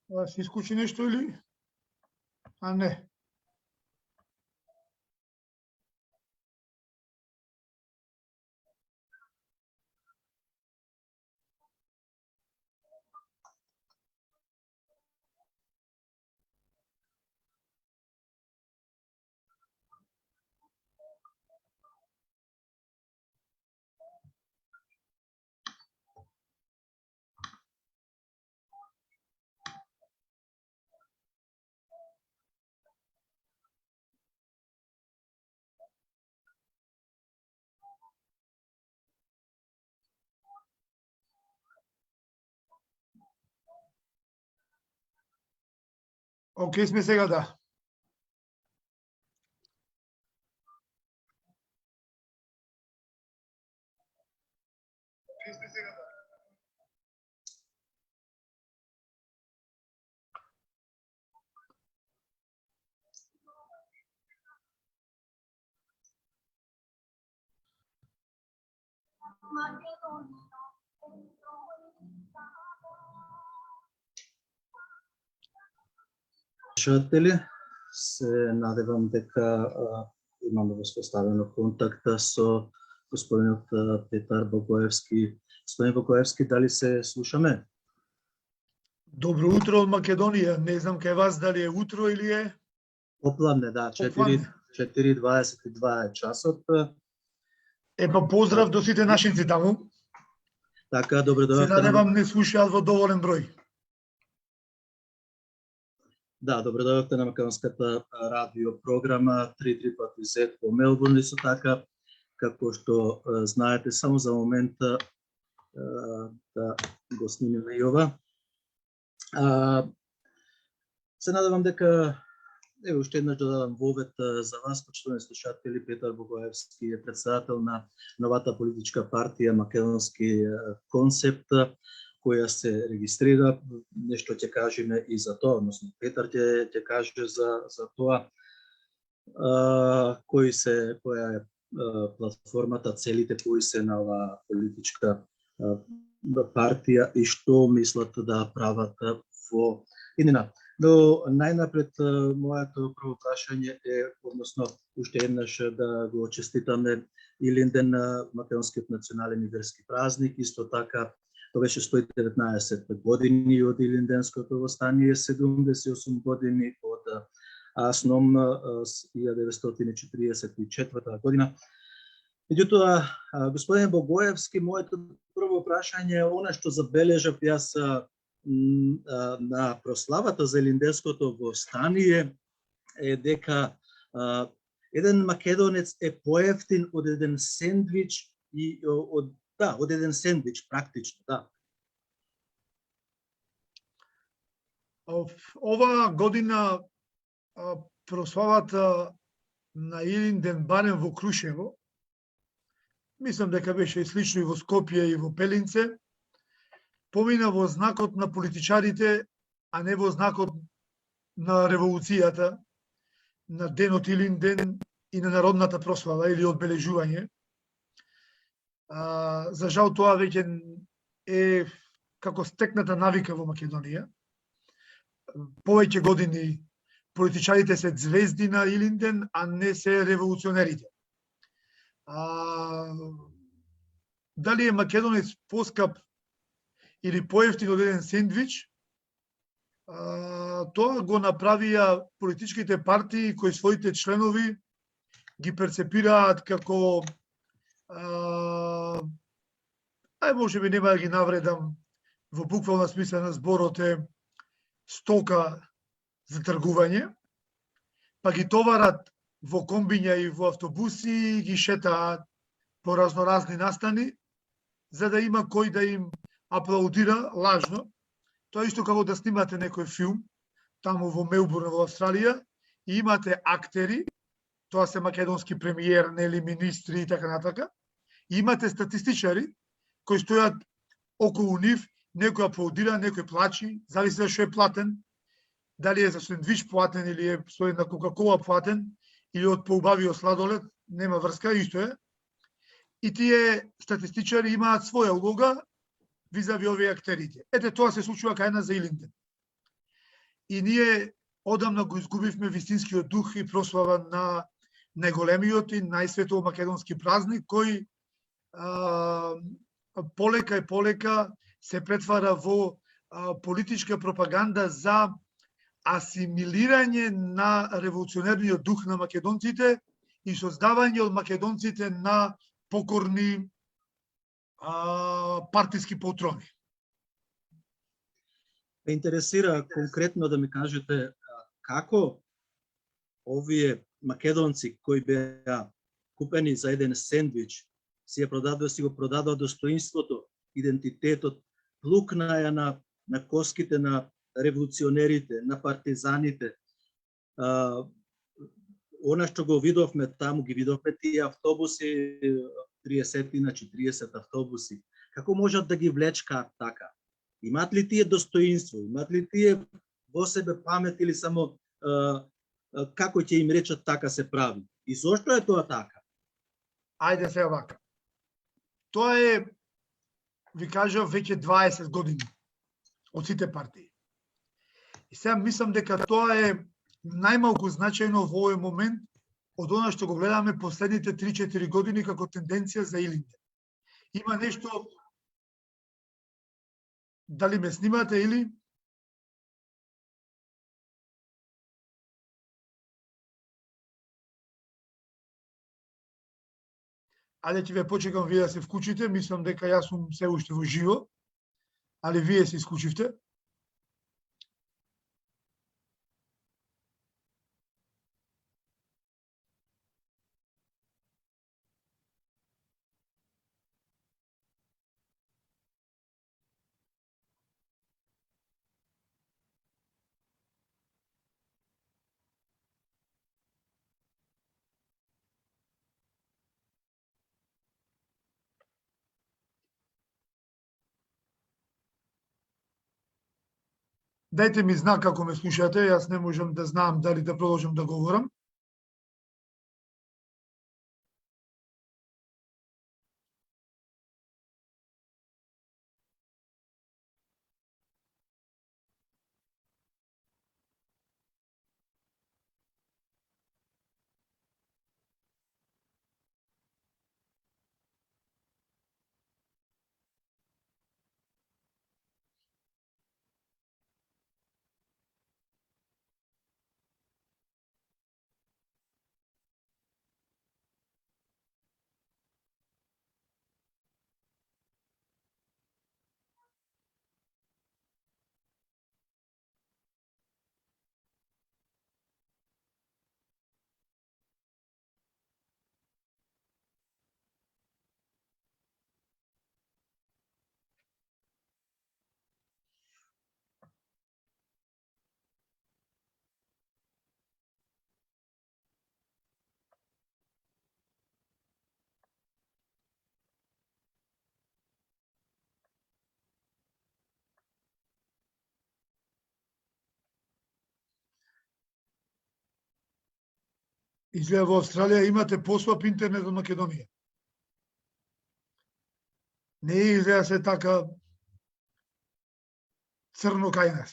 Се исклучи нешто или? А не. Океј сме сега, да. Слушатели, се надевам дека имаме воспоставено контакта со господинот Петар Богоевски. Господин Богоевски, дали се слушаме? Добро утро од Македонија. Не знам кај вас дали е утро или е... Попладне, да, 4:22 е часот. Епа поздрав до сите нашинци таму. Така, добро Се дојдовте. надевам не слушаат во доволен број. Да, добро дојдовте на македонската радио програма 3 пати Z по Мелбурн. Исто така, како што знаете, само за момента да го снимиме и ова. Се надевам дека ево уште еднаш додавам вовет за вас, почитувани слушатели. Петар Богоевски е председател на новата политичка партија Македонски концепт, која се регистрира. Нешто ќе кажеме и за тоа, односно Петар ќе каже за тоа која е платформата, целите кои се на оваа политичка партија и што мислат да прават во иднина. Но најнапред моето прво прашање е, односно уште еднаш да го честитаме Илинден на македонскиот национален и верски празник. Исто така тоа беше 119 години од Илинденското востание, 78 години од Асном 1944 година. Меѓутоа, господин Богоевски, моето прво прашање е она што забележав јас на прославата за Илинденското востание е дека еден македонец е поевтин од еден сендвич и од еден сендвич практично, да. Ова година прославата на Илинден барем во Крушево, мислам дека беше слично и во Скопје и во Пелинце, помина во знакот на политичарите, а не во знакот на револуцијата, на денот Илинден и на народната прослава или одбележување. За жал тоа веќе е како стекната навика во Македонија. Повеќе години политичарите се звезди на Илинден, а не се револуционерите. Дали е македонец поскап или поевтин од еден сендвич, тоа го направија политичките партии кои своите членови ги перцепираат како може би нема да ги навредам во буквална смисла на зборот е стока за тргување, па ги товарат во комбиња и во автобуси и ги шетаат по разноразни настани, за да има кој да им аплаудира лажно. Тоа исто како да снимате некој филм, таму во Мелбурн, во Австралија, и имате актери, тоа се македонски премиер, нели, министри и така натака, и имате статистичари кои стојат околу нив, некој аплаудира, некој плачи, зависи да што е платен, дали е за сендвич платен или е со една Кока-кола платен, или од поубавиот сладолед, нема врска, исто е. И тие статистичари имаат своја улога визави овие актерите. Ете, тоа се случува кај нас за Илинден. и ние одамна го изгубивме вистинскиот дух и прослава на најголемиот и најсветол македонски празник, кој полека и полека се претвара во политичка пропаганда за асимилирање на револуционерниот дух на македонците и создавање од македонците на покорни партиски полтрони. Ме интересира конкретно да ми кажете како овие македонци кои беа купени за еден сендвич си го продадоа достоинството, идентитетот, плукнаја на коските на револуционерите, на партизаните. Она што го видовме таму, ги видовме тие автобуси, 30 автобуси. Како можат да ги влечкаат така? Имат ли тие достоинство? Имат ли тие во себе памет или само како ќе им речат така се прави? И зошто е тоа така? Ајде се вака. Тоа е, ви кажав, веќе 20 години од сите партии. И сега мислам дека тоа е најмалку значајно во овој момент од она што го гледаме последните 3-4 години како тенденција за Илинде. Има нешто... Дали ме снимате или? Ајде ќе ве почекам вие да се вклучите, мислам дека јас сум се уште во живо, али вие се исклучивте. Дајте ми знак ако ме слушате, јас не можам да знам дали да продолжам да говорам. Изгледа во Австралија имате послаб интернет од Македонија. Не изгледа се така црно кај нас.